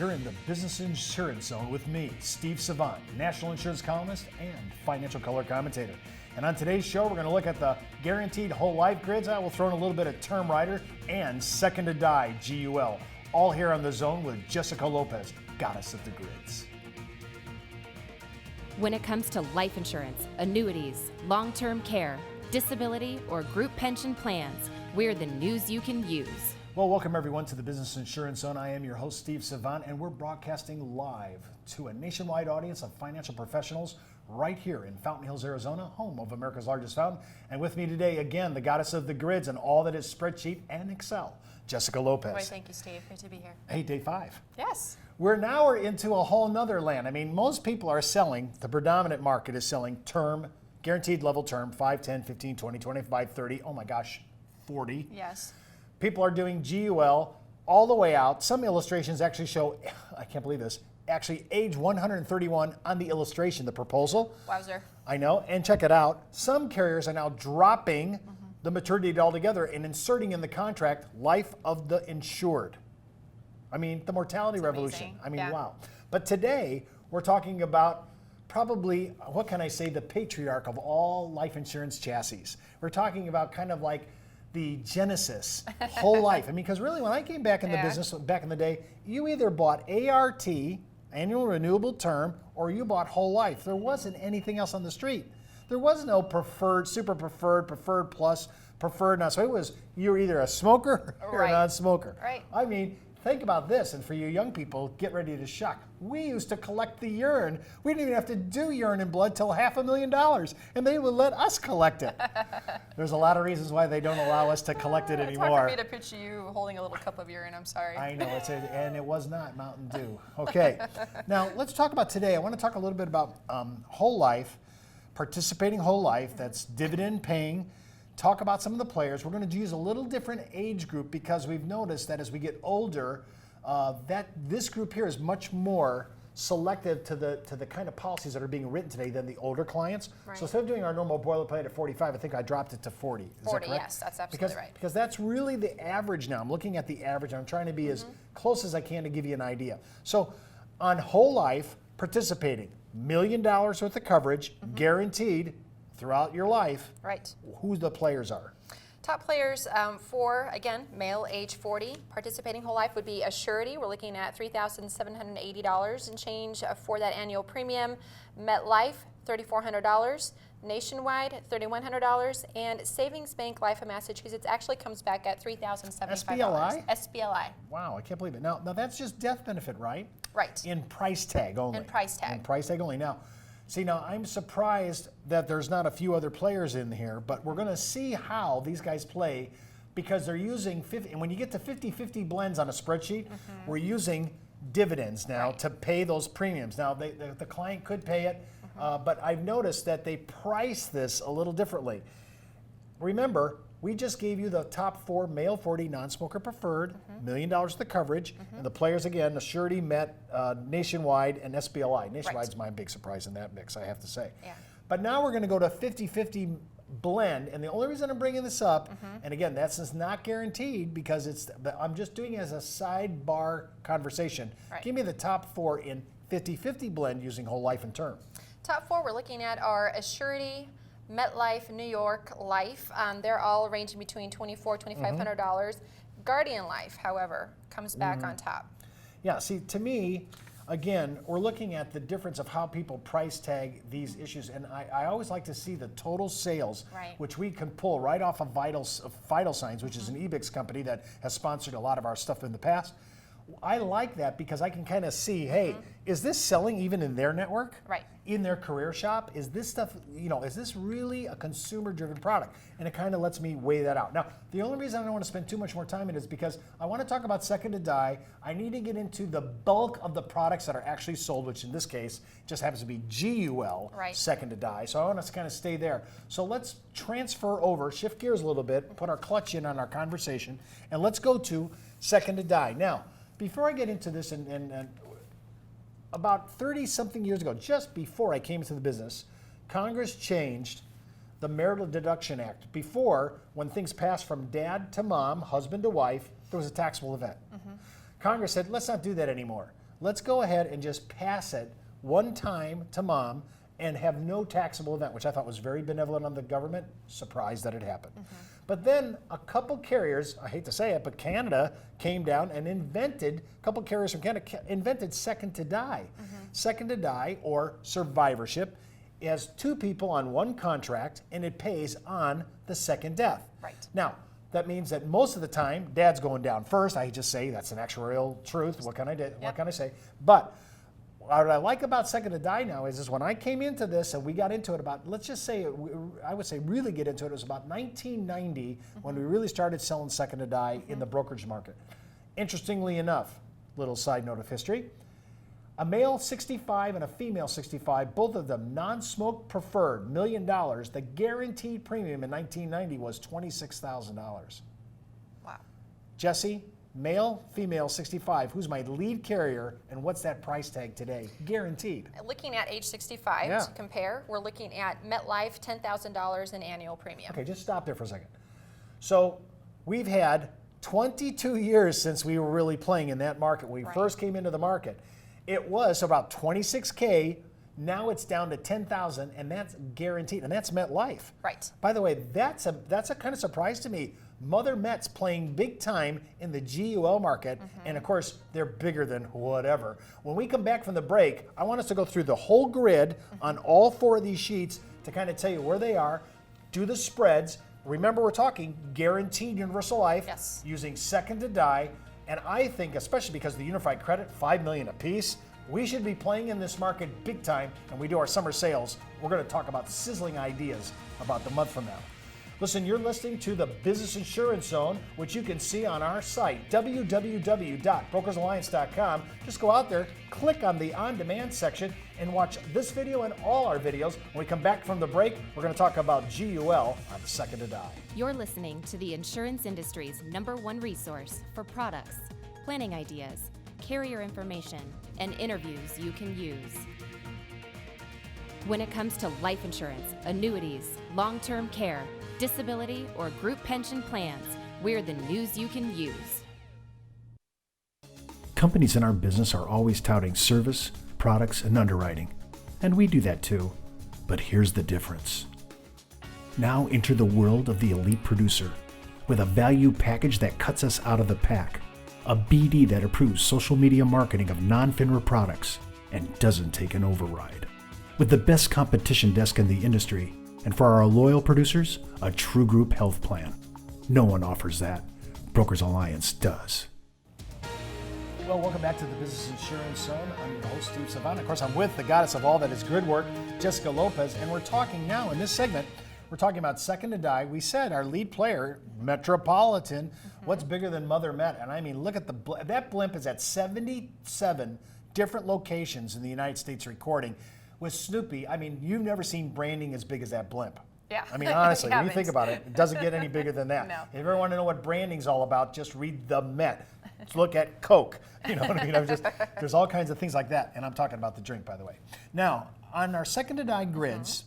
You're in the Business Insurance Zone with me, Steve Savant, national insurance columnist and financial color commentator. And on today's show, we're going to look at the guaranteed whole life grids. I will throw in a little bit of term rider and second to die GUL. All here on the Zone with Jessica Lopez, goddess of the grids. When it comes to life insurance, annuities, long-term care, disability, or group pension plans, we're the news you can use. Well, welcome everyone to the Business Insurance Zone. I am your host, Steve Savant, and we're broadcasting live to a nationwide audience of financial professionals right here in Fountain Hills, Arizona, home of America's largest fountain. And with me today, again, the goddess of the grids and all that is spreadsheet and Excel, Jessica Lopez. Boy, thank you, Steve. Great to be here. Hey, day 5. Yes. We're into a whole nother land. I mean, most people are selling, the predominant market is selling term, guaranteed level term, 5, 10, 15, 20, 25, 30, oh my gosh, 40. Yes. People are doing GUL all the way out. Some illustrations actually show, I can't believe this, actually age 131 on the illustration, the proposal. Wowzer. I know, and check it out. Some carriers are now dropping the maturity date altogether and inserting in the contract life of the insured. I mean, the mortality That's revolution. amazing. I mean, Yeah. wow. But today, we're talking about probably, what can I say, the patriarch of all life insurance chassis. We're talking about kind of like the genesis, whole life. I mean, because really when I came back in the business back in the day, you either bought ART, annual renewable term, or you bought whole life. There wasn't anything else on the street. There was no preferred, super preferred, preferred plus, preferred not. So it was, you were either a smoker or a non-smoker. Right. I mean, think about this, and for you young people, get ready to shock. We used to collect the urine. We didn't even have to do urine and blood till $500,000, and they would let us collect it. There's a lot of reasons why they don't allow us to collect it anymore. It's hard for me to picture you holding a little cup of urine. I'm sorry. I know, and it was not Mountain Dew. Okay, now let's talk about today. I want to talk a little bit about whole life, participating whole life, that's dividend paying. Talk about some of the players. We're going to use a little different age group because we've noticed that as we get older, that this group here is much more selective to the kind of policies that are being written today than the older clients. Right. So instead of doing our normal boilerplate at 45, I think I dropped it to 40. Is 40, that correct? yes, that's absolutely right. Because that's really the average now. I'm looking at the average. I'm trying to be as close as I can to give you an idea. So on whole life, participating, $1 million worth of coverage, guaranteed throughout your life. Right. Who the players are. Top players for, again, male age 40, participating whole life would be a surety. We're looking at $3,780 and change for that annual premium. MetLife, $3,400. Nationwide, $3,100. And Savings Bank Life of Massachusetts actually comes back at $3,075. SBLI? SBLI. Wow, I can't believe it. Now that's just death benefit, right? Right. In price tag only. In price tag. In price tag only. Now, see, I'm surprised that there's not a few other players in here, but we're going to see how these guys play because they're using 50, and when you get to 50-50 blends on a spreadsheet, we're using dividends now to pay those premiums. Now, the client could pay it, but I've noticed that they price this a little differently. Remember, we just gave you the top 4 male 40 non-smoker preferred, $1 million of the coverage, and the players again, the surety, Met, Nationwide, and SBLI. Nationwide's my big surprise in that mix, I have to say. Yeah. But now we're going to go to 50-50 blend, and the only reason I'm bringing this up, and again, that's just not guaranteed because I'm just doing it as a sidebar conversation. Right. Give me the top 4 in 50-50 blend using whole life and term. Top 4 we're looking at are a surety, MetLife, New York Life. They're all ranging between $2,400, $2,500. Guardian Life, however, comes back on top. Yeah, see, to me, again, we're looking at the difference of how people price tag these issues, and I always like to see the total sales, which we can pull right off of Vital Signs, which is an eBix company that has sponsored a lot of our stuff in the past. I like that because I can kind of see, hey, is this selling even in their network? Right. In their career shop? Is this stuff, is this really a consumer-driven product? And it kind of lets me weigh that out. Now, the only reason I don't want to spend too much more time in it is because I want to talk about second to die. I need to get into the bulk of the products that are actually sold, which in this case just happens to be GUL, second to die. So I want to kind of stay there. So let's transfer over, shift gears a little bit, put our clutch in on our conversation, and let's go to second to die. Now, before I get into this, and about 30-something years ago, just before I came into the business, Congress changed the Marital Deduction Act. Before, when things passed from dad to mom, husband to wife, there was a taxable event. Congress said, let's not do that anymore. let's go ahead and just pass it one time to mom and have no taxable event, which I thought was very benevolent on the government. Surprised that it happened. But then a couple carriers, I hate to say it, but Canada came down and a couple carriers from Canada invented second to die. Second to die, or survivorship, has two people on one contract and it pays on the second death. Right. Now, that means that most of the time, dad's going down first. I just say that's an actuarial truth. What can I do? What can I say? But what I like about second to die now is when I came into this and we got into it about, let's just say, I would say really get into it, it was about 1990 when we really started selling second to die in the brokerage market. Interestingly enough, little side note of history, a male 65 and a female 65, both of them non-smoke preferred, $1 million. The guaranteed premium in 1990 was $26,000. Wow. Jesse, male, female 65, who's my lead carrier, and what's that price tag today? Guaranteed. Looking at age 65 to compare, we're looking at MetLife, $10,000 in annual premium. Okay, just stop there for a second. So we've had 22 years since we were really playing in that market. When we first came into the market, it was about $26K. Now it's down to $10,000, and that's guaranteed, and that's MetLife. Right. By the way, that's a kind of surprise to me. Mother Met's playing big time in the GUL market, and of course, they're bigger than whatever. When we come back from the break, I want us to go through the whole grid on all four of these sheets to kind of tell you where they are, do the spreads. Remember, we're talking guaranteed universal life, using second to die. And I think, especially because of the unified credit, $5 million apiece, we should be playing in this market big time. And we do our summer sales. We're going to talk about sizzling ideas about the month from now. Listen, you're listening to the Business Insurance Zone, which you can see on our site, www.brokersalliance.com. Just go out there, click on the on-demand section, and watch this video and all our videos. When we come back from the break, we're going to talk about GUL on the second to die. You're listening to the insurance industry's #1 resource for products, planning ideas, carrier information, and interviews you can use. When it comes to life insurance, annuities, long-term care, disability, or group pension plans, we're the news you can use. Companies in our business are always touting service, products, and underwriting. And we do that too. But here's the difference. Now enter the world of the elite producer with a value package that cuts us out of the pack. A BD that approves social media marketing of non-FINRA products and doesn't take an override. With the best competition desk in the industry, and for our loyal producers, a true group health plan. No one offers that. Brokers Alliance does. Well, welcome back to the Business Insurance Zone. I'm your host, Steve Savant. Of course, I'm with the goddess of all that is good work, Jessica Lopez, and we're talking now in this segment, we're talking about second to die. We said our lead player, Metropolitan, what's bigger than Mother Met? And I mean, look at that blimp is at 77 different locations in the United States recording. With Snoopy, I mean, you've never seen branding as big as that blimp. Yeah. I mean, honestly, when you think about it, it doesn't get any bigger than that. No. If you ever want to know what branding's all about, just read The Met. Let's look at Coke. You know what I mean? There's all kinds of things like that, and I'm talking about the drink, by the way. Now, on our second to die grids,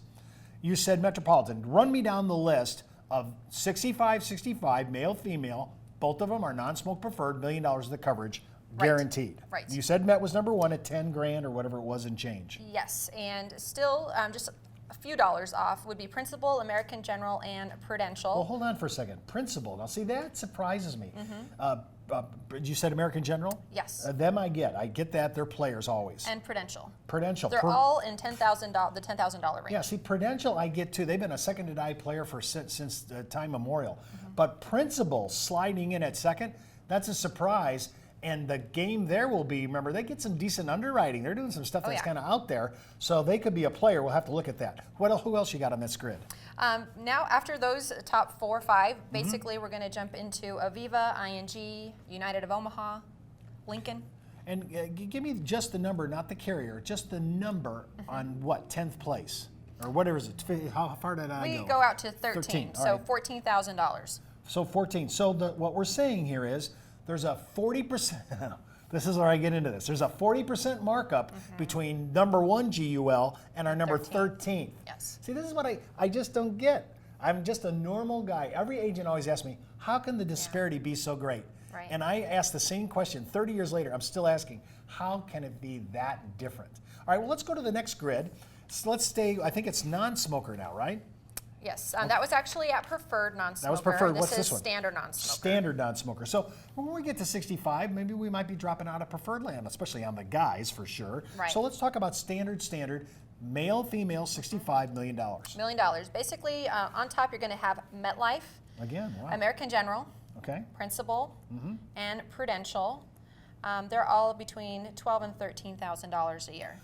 you said Metropolitan. Run me down the list of 65, male, female. Both of them are non-smoke preferred, $1 million of the coverage. Guaranteed. Right. You said Met was #1 at 10 grand or whatever it was in change. Yes, and still just a few dollars off would be Principal, American General, and Prudential. Well, hold on for a second. Principal. Now, see, that surprises me. You said American General? Yes. Them I get. I get that. They're players always. And Prudential. Prudential. They're all in the $10,000 range. Yeah, see, Prudential I get too. They've been a second to die player since time memorial. But Principal sliding in at second, that's a surprise. And the game there will be, remember, they get some decent underwriting. They're doing some stuff that's kind of out there. So they could be a player. We'll have to look at that. Who else you got on this grid? Now, after those top 4 or 5, basically we're going to jump into Aviva, ING, United of Omaha, Lincoln. And give me just the number, not the carrier, just the number on what, 10th place? Or whatever is it? How far did I go? We go out to 13, so right. $14,000. So 14. So what we're saying here is, there's a 40%, this is where I get into this, there's a 40% markup between #1 GUL and our number 13. Yes. See, this is what I just don't get. I'm just a normal guy. Every agent always asks me, how can the disparity be so great? Right. And I asked the same question 30 years later. I'm still asking, how can it be that different? All right, well, let's go to the next grid. So let's stay, I think it's non-smoker now, right? Yes, that was actually at preferred non-smoker. That was preferred. What's this is one? standard non-smoker. Standard non-smoker. So when we get to 65, maybe we might be dropping out of preferred land, especially on the guys for sure. Right. So let's talk about standard, male, female, $65 million. $1 million. Basically, on top you're going to have MetLife, Again, wow. American General, Okay. Principal, and Prudential. They're all between $12,000 and $13,000 a year.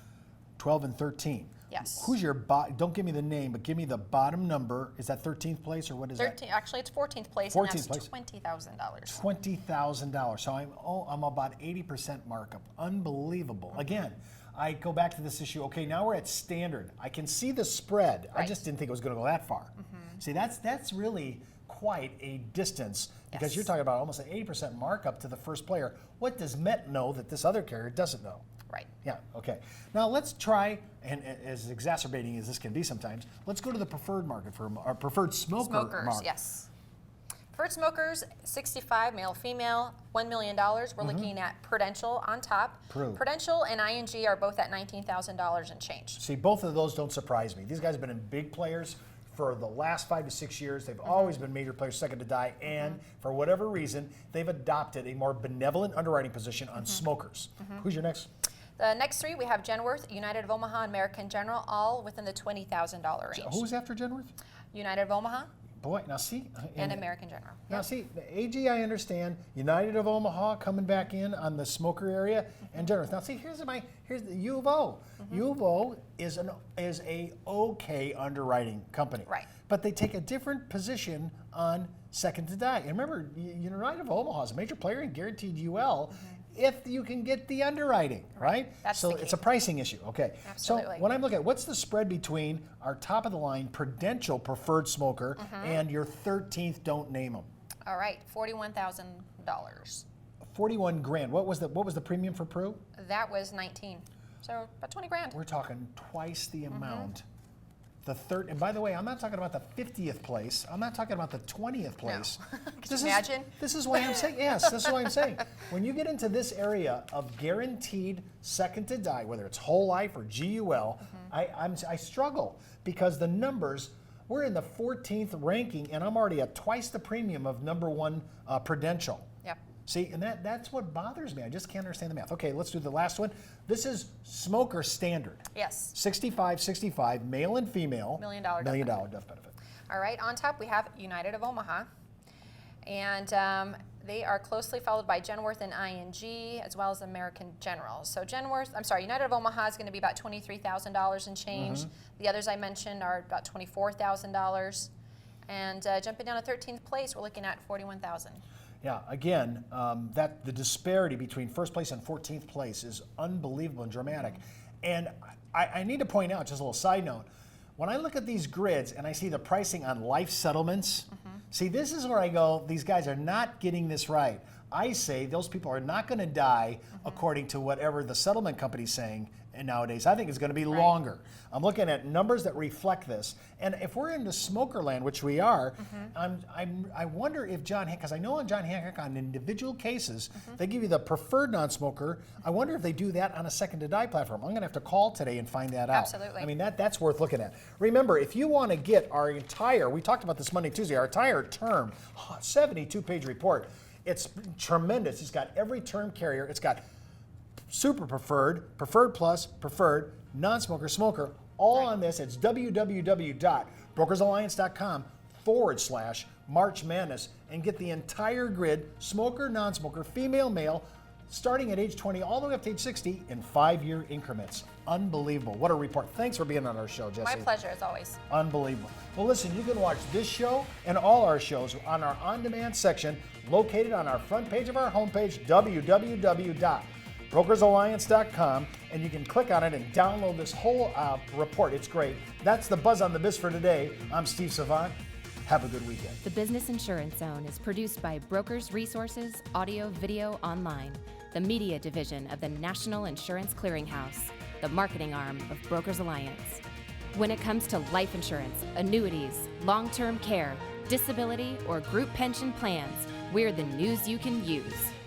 12 and 13. Yes. Who's your don't give me the name, but give me the bottom number. Is that 13th place or what is 13. Actually, it's 14th place, 14th and place. that's $20,000. that? $20,000. So I'm about 80% markup. Unbelievable. Again, I go back to this issue. Okay, now we're at standard. I can see the spread. I Right. just didn't think it was going to go that far. See, that's really quite a distance because Yes. you're talking about almost an 80% markup to the first player. What does Met know that this other carrier doesn't know? Right. Yeah, okay. Now let's try, and as exacerbating as this can be sometimes, let's go to the preferred market for our preferred smoker market. Yes. Preferred smokers, 65, male, female, $1 million. We're looking at Prudential on top. Prudential and ING are both at $19,000 and change. See, both of those don't surprise me. These guys have been in big players for the last 5 to 6 years. They've always been major players, second to die, and for whatever reason, they've adopted a more benevolent underwriting position on smokers. Who's your next? The next three, we have Genworth, United of Omaha, American General, all within the $20,000 range. Who's after Genworth? United of Omaha Boy, now see. and American General. Now see, the AG I understand, United of Omaha coming back in on the smoker area, and Genworth. Now see, here's the U of O. U of O is a okay underwriting company. Right. But they take a different position on second to die. And remember, United of Omaha is a major player in guaranteed UL. If you can get the underwriting, right? That's so the key. it's a pricing issue, okay. Absolutely. So when I'm looking at what's the spread between our top of the line Prudential preferred smoker and your 13th, don't name them? All right, $41,000. 41 grand. What was the premium for Pru? That was 19. So about 20 grand. We're talking twice the amount. The third, and by the way, I'm not talking about the 50th place. I'm not talking about the 20th place. Could you imagine? This is why I'm saying, yes, this is why I'm saying. When you get into this area of guaranteed second to die, whether it's whole life or GUL, I struggle because the numbers, we're in the 14th ranking and I'm already at twice the premium of number one Prudential. Yep. See, and that's what bothers me. I just can't understand the math. Okay, let's do the last one. This is smoker standard. Yes. 65, male and female. $1 million death death benefit. All right, on top we have United of Omaha. And they are closely followed by Genworth and ING, as well as American General. So United of Omaha is going to be about $23,000 and change. The others I mentioned are about $24,000. And jumping down to 13th place, we're looking at $41,000. Yeah, again, that the disparity between first place and 14th place is unbelievable and dramatic. And I need to point out, just a little side note, when I look at these grids and I see the pricing on life settlements, see, this is where I go, these guys are not getting this right. I say those people are not going to die according to whatever the settlement company's saying nowadays. I think it's going to be longer. I'm looking at numbers that reflect this. And if we're in the smoker land, which we are, I wonder if because I know on John Hancock on individual cases, they give you the preferred non-smoker. I wonder if they do that on a second to die platform. I'm going to have to call today and find that out. Absolutely. I mean, that's worth looking at. Remember, if you want to get our entire, we talked about this Monday, Tuesday, our entire term, 72-page report, it's tremendous. It's got every term carrier. It's got super preferred, preferred plus, preferred, non-smoker, smoker, all on this. It's www.brokersalliance.com/March Madness and get the entire grid, smoker, non-smoker, female, male, starting at age 20 all the way up to age 60 in 5-year increments. Unbelievable. What a report. Thanks for being on our show, Jesse. My pleasure, as always. Unbelievable. Well, listen, you can watch this show and all our shows on our on-demand section located on our front page of our homepage, www.brokersalliance.com, and you can click on it and download this whole report. It's great. That's the Buzz on the Biz for today. I'm Steve Savant. Have a good weekend. The Business Insurance Zone is produced by Brokers Resources Audio Video Online, the media division of the National Insurance Clearinghouse, the marketing arm of Brokers Alliance. When it comes to life insurance, annuities, long-term care, disability, or group pension plans, We're the news you can use.